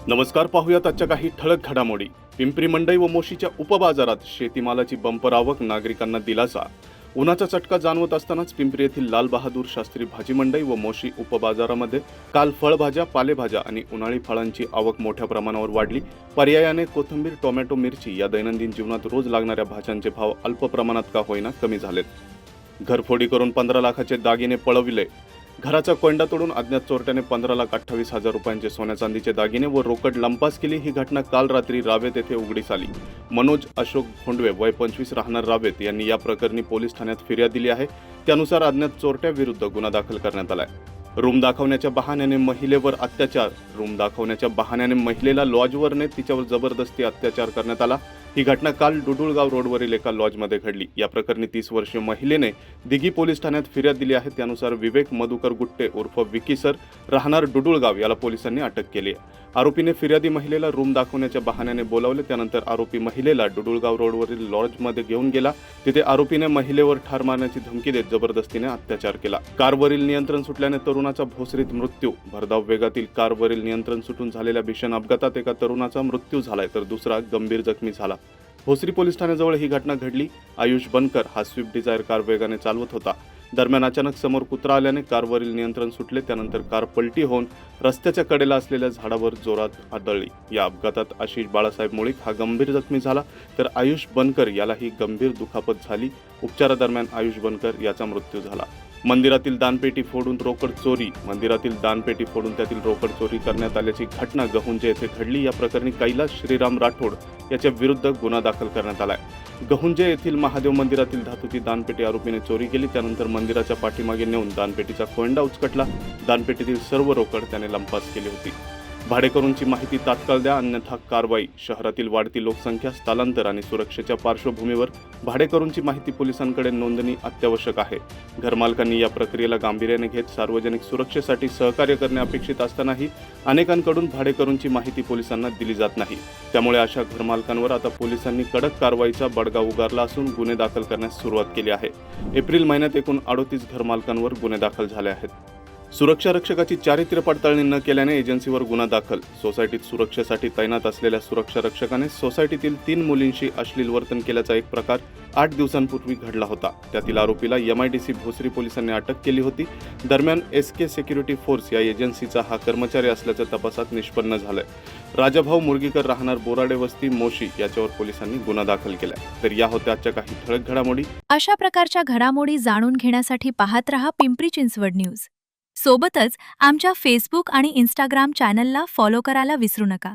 नमस्कार, पाहूयात आजच्या काही ठळक घडामोडी। पिंपरी मंडई व मोशीच्या उपबाजारात शेतीमालाची बंपर आवक, नागरिकांना दिलासा। उन्हाचा चटका जाणवत असतानाच पिंपरी येथील लाल बहादूर शास्त्री भाजी मंडई व मोशी उपबाजारामध्ये काल फळभाज्या, पालेभाज्या आणि उन्हाळी फळांची आवक मोठ्या प्रमाणावर वाढली। पर्यायाने कोथिंबीर, टोमॅटो, मिरची या दैनंदिन जीवनात रोज लागणाऱ्या भाज्यांचे भाव अल्प प्रमाणात का होईना कमी झालेत। घरफोडी करून 15 लाखाचे दागिने पळविले। घराचा कोंडा तोडून अज्ञात चोरट्याने 15,28,000 रुपयांचे सोन्या चांदीचे दागिने व रोकड लंपास केली। ही घटना काल रात्री रावेत येथे उघडीस आली। मनोज अशोक खोंडवे वय 25 राहणार रावेत यांनी या प्रकरणी पोलीस ठाण्यात फिर्याद दिली आहे। त्यानुसार अज्ञात चोरट्याविरुद्ध गुन्हा दाखल करण्यात आलाय। रूम दाखवण्याच्या बहाण्याने महिलेवर अत्याचार। रूम दाखवण्याच्या बहाण्याने महिलेला लॉजवर नेत तिच्यावर जबरदस्ती अत्याचार करण्यात आला। ही घटना काल डुडुळगाव रोडवरील एका लॉजमध्ये घडली। या प्रकरणी 30 वर्षीय महिलेने दिघी पोलीस ठाण्यात फिर्याद दिली आहे। त्यानुसार विवेक मधुकर गुट्टे उर्फ विकी सर राहणार डुडुळगाव याला पोलिसांनी अटक केली आहे। आरोपीने फिर्यादी महिलेला रूम दाखवण्याच्या बहाण्याने बोलावले। त्यानंतर आरोपी महिलेला डुडुळगाव रोडवरील लॉजमध्ये घेऊन गेला। तिथे आरोपीने महिलेवर ठार मारण्याची धमकी देत जबरदस्तीने अत्याचार केला। कारवरील नियंत्रण सुटल्याने तरुणाचा भोसरीत मृत्यू। भरधाव वेगातील कारवरील नियंत्रण सुटून झालेल्या भीषण अपघातात एका तरुणाचा मृत्यू झालाय तर दुसरा गंभीर जखमी झाला। भोसरी पोलीस ठाण्याजवळ ही घटना घडली। आयुष बनकर हा स्विफ्ट डिझायर कार वेगाने चालवत होता। दरम्यान अचानक समोर कुत्रा आल्याने कारवरील नियंत्रण सुटले। त्यानंतर कार पलटी होऊन रस्त्याच्या कडेला असलेल्या झाडावर जोरात आदळली। या अपघातात आशिष बाळासाहेब मुळीक हा गंभीर जखमी झाला तर आयुष बनकर यालाही गंभीर दुखापत झाली। उपचारादरम्यान आयुष बनकर याचा मृत्यू झाला। मंदिरातील दानपेटी फोडून रोकड चोरी। मंदिरातील दानपेटी फोडून त्यातील रोकड चोरी करण्यात आल्याची घटना गहुंजे येथे घडली। या प्रकरणी कैलास श्रीराम राठोड याच्या विरुद्ध गुन्हा दाखल करण्यात आलाय। गहुंजे येथील महादेव मंदिरातील धातूची दानपेटी आरोपीने चोरी केली। त्यानंतर मंदिराच्या पाठीमागे नेऊन दानपेटीचा कोंडा उचकटला। दानपेटीतील सर्व रोकड त्याने लंपास केली होती। भाडेकरूंची माहिती तात्काळ द्या, अन्यथा कारवाई। शहरातील वाढती लोकसंख्या, स्थलांतर आणि सुरक्षेच्या पार्श्वभूमीवर भाडेकरूंची माहिती पोलिसांकडे नोंदणी अत्यावश्यक आहे। घरमालकांनी या प्रक्रियेला गांभीर्याने घेत सार्वजनिक सुरक्षेसाठी सहकार्य करणे अपेक्षित असतानाही अनेकांकडून भाडेकरूंची माहिती पोलिसांना दिली जात नाही। त्यामुळे अशा घरमालकांवर आता पोलिसांनी कडक कारवाईचा बडगा उगारला असून गुन्हे दाखल करण्यास सुरुवात केली आहे। एप्रिल महिन्यात एकूण 38 घरमालकांवर गुन्हे दाखल झाले आहेत। सुरक्षा रक्षकाची चारित्र्य पडताळणी न केल्याने एजन्सीवर गुन्हा दाखल। सोसायटीत सुरक्षेसाठी तैनात असलेल्या सुरक्षा रक्षकाने सोसायटीतील 3 मुलींशी अश्लील वर्तन केल्याचा एक प्रकार 8 दिवसांपूर्वी घडला होता। त्यातील आरोपीला MIDC भोसरी पोलिसांनी अटक केली होती। दरम्यान SK सिक्युरिटी फोर्स या एजन्सीचा हा कर्मचारी असल्याचं तपासात निष्पन्न झालंय। राजाभाऊ मुरगीकर राहणार बोराडे वस्ती मोशी याच्यावर पोलिसांनी गुन्हा दाखल केला। तर या होत्या आजच्या काही ठळक घडामोडी। अशा प्रकारच्या घडामोडी जाणून घेण्यासाठी पाहत रहा पिंपरी चिंचवड न्यूज। सोबतच आमच्या फेसबुक आणि इंस्टाग्राम चॅनलला फॉलो करायला विसरू नका।